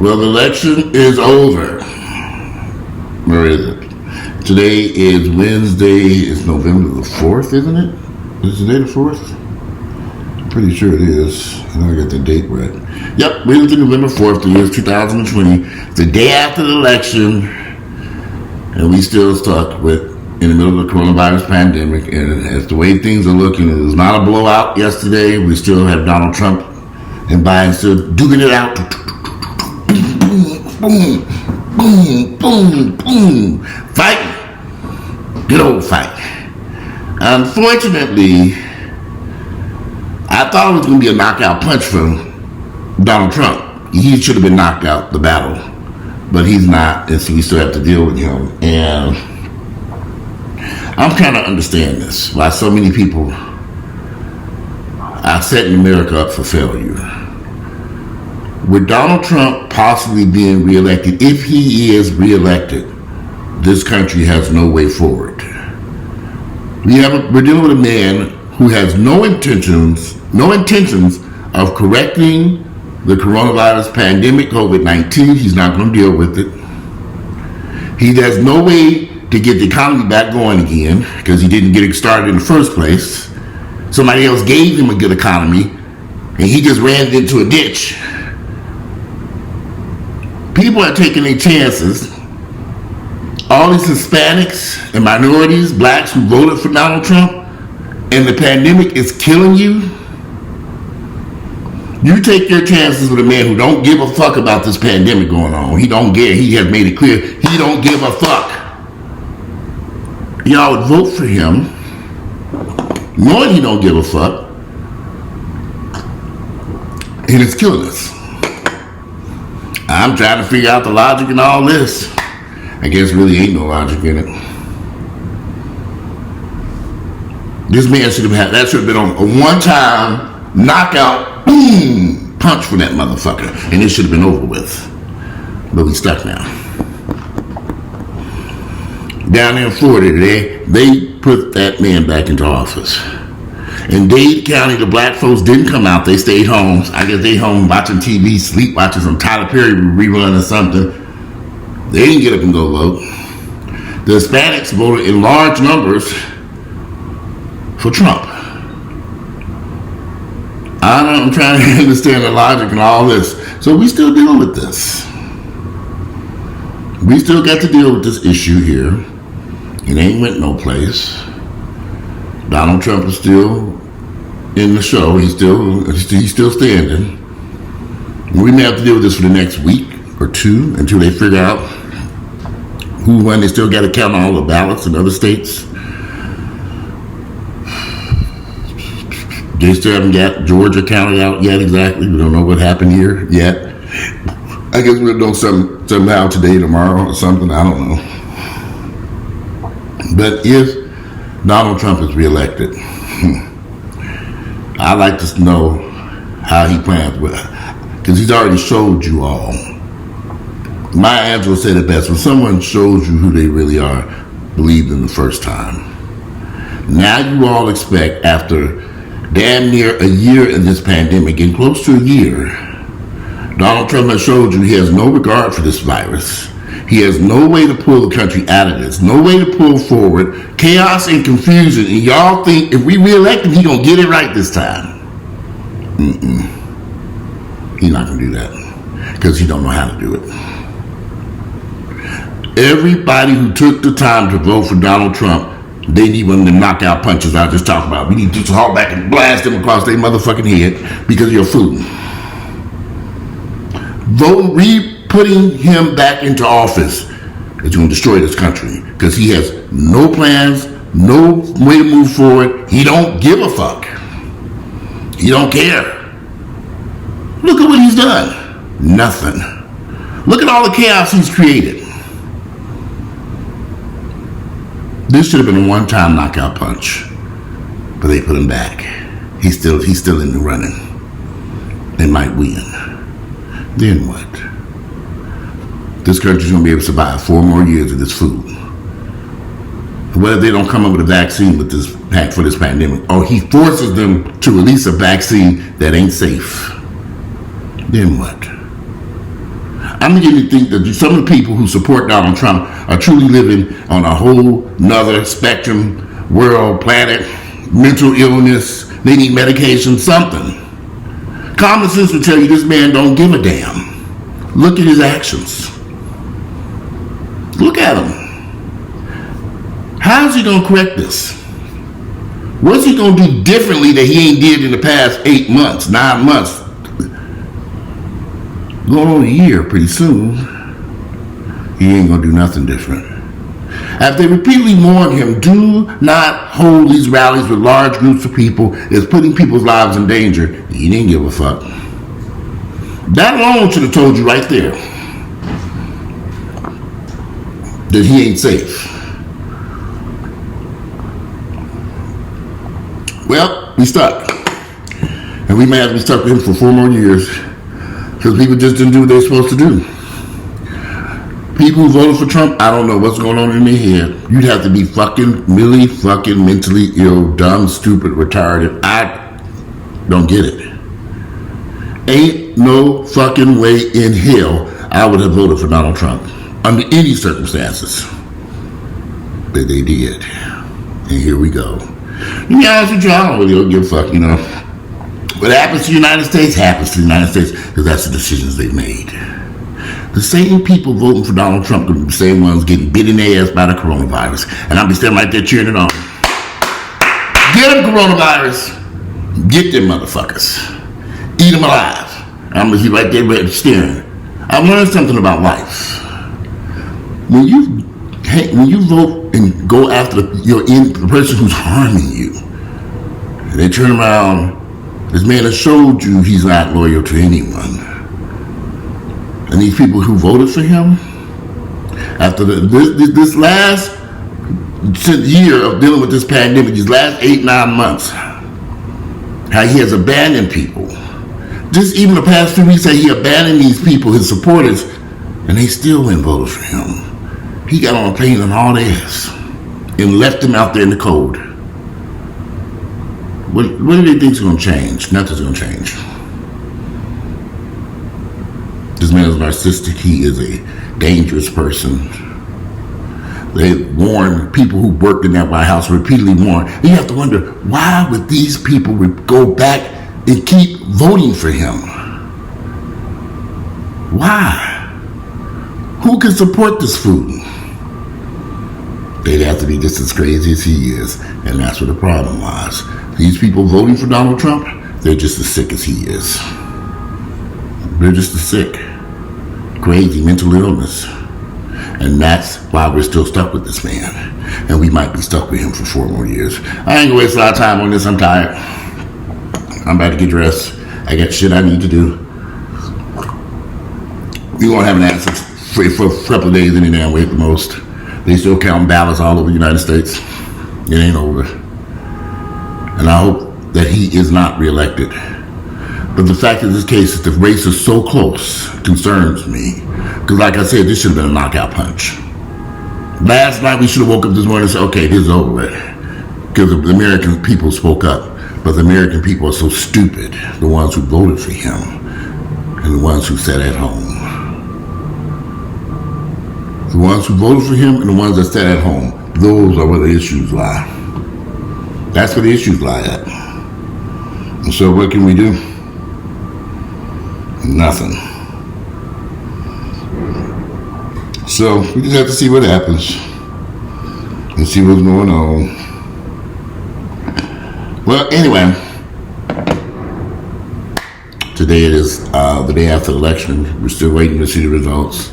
Well, the election is over. Where is it? Today is Wednesday. It's November the 4th, isn't it? Is today the 4th? Pretty sure it is. I know I got the date right. Yep, Wednesday, November 4th, the year is 2020. The day after the election, and we still stuck with in the middle of the coronavirus pandemic. And as the way things are looking, it was not a blowout yesterday. We still have Donald Trump and Biden still duking it out. Boom, boom, boom, boom. Fight. Good old fight. Unfortunately, I thought it was going to be a knockout punch from Donald Trump. He should have been knocked out the battle, but he's not, and so we still have to deal with him. And I'm trying to understand this, why so many people are setting America up for failure. With Donald Trump possibly being reelected, if he is reelected, this country has no way forward. We're dealing with a man who has no intentions of correcting the coronavirus pandemic, COVID-19. He's not going to deal with it. He has no way to get the economy back going again because he didn't get it started in the first place. Somebody else gave him a good economy and he just ran it into a ditch. People are taking their chances. All these Hispanics and minorities, blacks who voted for Donald Trump, and the pandemic is killing you. You take your chances with a man who don't give a fuck about this pandemic going on. He don't care. He has made it clear he don't give a fuck. Y'all would vote for him, knowing he don't give a fuck, and it's killing us. I'm trying to figure out the logic in all this. I guess really ain't no logic in it. This man should have been on a one-time knockout, boom, punch for that motherfucker, and it should have been over with. But we stuck now. Down there in Florida today, they put that man back into office. In Dade County, the black folks didn't come out. They stayed home. I guess they home watching TV, sleep watching some Tyler Perry rerun or something. They didn't get up and go vote. The Hispanics voted in large numbers for Trump. I'm trying to understand the logic and all this. So we still deal with this. We still got to deal with this issue here. It ain't went no place. Donald Trump is still in the show. He's still standing. We may have to deal with this for the next week or two until they figure out who won. They still got to count all the ballots in other states. They still haven't got Georgia counted out yet exactly. We don't know what happened here yet. I guess we'll know somehow today, tomorrow, or something. I don't know. But if Donald Trump is reelected, I'd like to know how he plans with it. Because he's already showed you all. Maya Angelou said it best. When someone shows you who they really are, believe them the first time. Now you all expect, after damn near a year in this pandemic, and close to a year, Donald Trump has showed you he has no regard for this virus. He has no way to pull the country out of this. No way to pull forward. Chaos and confusion. And y'all think if we reelect him, he's going to get it right this time. He's not going to do that. Because he don't know how to do it. Everybody who took the time to vote for Donald Trump, they need one of them knockout punches I just talked about. We need to just haul back and blast them across their motherfucking head because you're fooling. Vote putting him back into office is going to destroy this country because he has no plans, no way to move forward. He don't give a fuck. He don't care. Look at what he's done. Nothing. Look at all the chaos he's created. This should have been a one-time knockout punch, but they put him back. He's still in the running. They might win. Then what? This country's going to be able to survive 4 more years of this food. What if they don't come up with a vaccine for this pandemic? Or he forces them to release a vaccine that ain't safe. Then what? I'm beginning to think that some of the people who support Donald Trump are truly living on a whole nother spectrum, world, planet, mental illness, they need medication, something. Common sense will tell you this man don't give a damn. Look at his actions. Look at him. How is he going to correct this? What's he going to do differently that he ain't did in the past 8 months, 9 months? Going on a year pretty soon. He ain't going to do nothing different. After they repeatedly warned him, do not hold these rallies with large groups of people. It's putting people's lives in danger. He didn't give a fuck. That alone should have told you right there that he ain't safe. Well, we stuck. And we may have to be stuck with him for 4 more years because people just didn't do what they're supposed to do. People who voted for Trump, I don't know what's going on in their head. You'd have to be really fucking mentally ill, dumb, stupid, retarded. I don't get it. Ain't no fucking way in hell I would have voted for Donald Trump under any circumstances. But they did. And here we go. To be honest with you, I don't really give a fuck, you know. What happens to the United States happens to the United States because that's the decisions they've made. The same people voting for Donald Trump are the same ones getting bit in their ass by the coronavirus. And I'll be standing right there cheering it on. Get them, coronavirus. Get them motherfuckers. Eat them alive. I'm going to be right there staring. I learned something about life. When you vote and go after the person who's harming you, and they turn around, this man has showed you he's not loyal to anyone. And these people who voted for him, after this last year of dealing with this pandemic, these last 8-9 months, how he has abandoned people. Just even the past 2 weeks, how he abandoned these people, his supporters, and they still went and voted for him. He got on a plane and all this and left them out there in the cold. What do they think is going to change? Nothing's going to change. This man is narcissistic. He is a dangerous person. They warn people who worked in that White House, repeatedly warn. And you have to wonder, why would these people go back and keep voting for him? Why? Who can support this fool? They'd have to be just as crazy as he is. And that's what the problem was. These people voting for Donald Trump, they're just as sick as he is. They're just as sick. Crazy mental illness. And that's why we're still stuck with this man. And we might be stuck with him for 4 more years. I ain't gonna waste a lot of time on this. I'm tired. I'm about to get dressed. I got shit I need to do. We won't have an answer for a couple of days any damn way at the most. They still counting ballots all over the United States. It ain't over. And I hope that he is not reelected. But the fact of this case is the race is so close concerns me. Because like I said, this should have been a knockout punch. Last night we should have woke up this morning and said, okay, this is over with. Because the American people spoke up. But the American people are so stupid. The ones who voted for him. And the ones who sat at home. The ones who voted for him and the ones that sat at home. Those are where the issues lie. That's where the issues lie at. And so what can we do? Nothing. So we just have to see what happens and see what's going on. Well, anyway, today it is the day after the election. We're still waiting to see the results.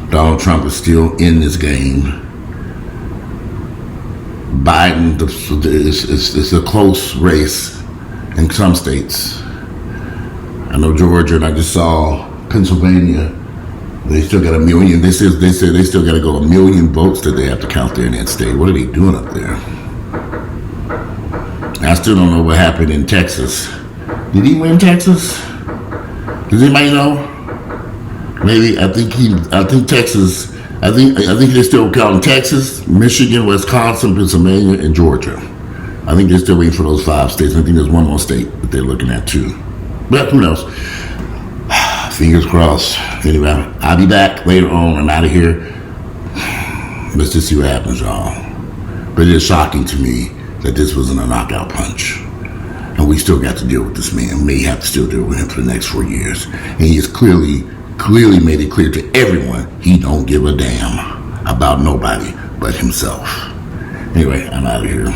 Donald Trump is still in this game. Biden, it's a close race in some states. I know Georgia, and I just saw Pennsylvania. They still got 1 million. They said they still got to go 1 million votes that they have to count there in that state. What are they doing up there? I still don't know what happened in Texas. Did he win Texas? Does anybody know? Maybe I think Texas. I think they're still counting Texas, Michigan, Wisconsin, Pennsylvania, and Georgia. I think they're still waiting for those 5 states. I think there's one more state that they're looking at too. But who knows? Fingers crossed. Anyway, I'll be back later on. I'm out of here. Let's just see what happens, y'all. But it is shocking to me that this wasn't a knockout punch. And we still got to deal with this man. We may have to still deal with him for the next 4 years. And he has clearly made it clear to everyone he don't give a damn about nobody but himself. Anyway, I'm out of here.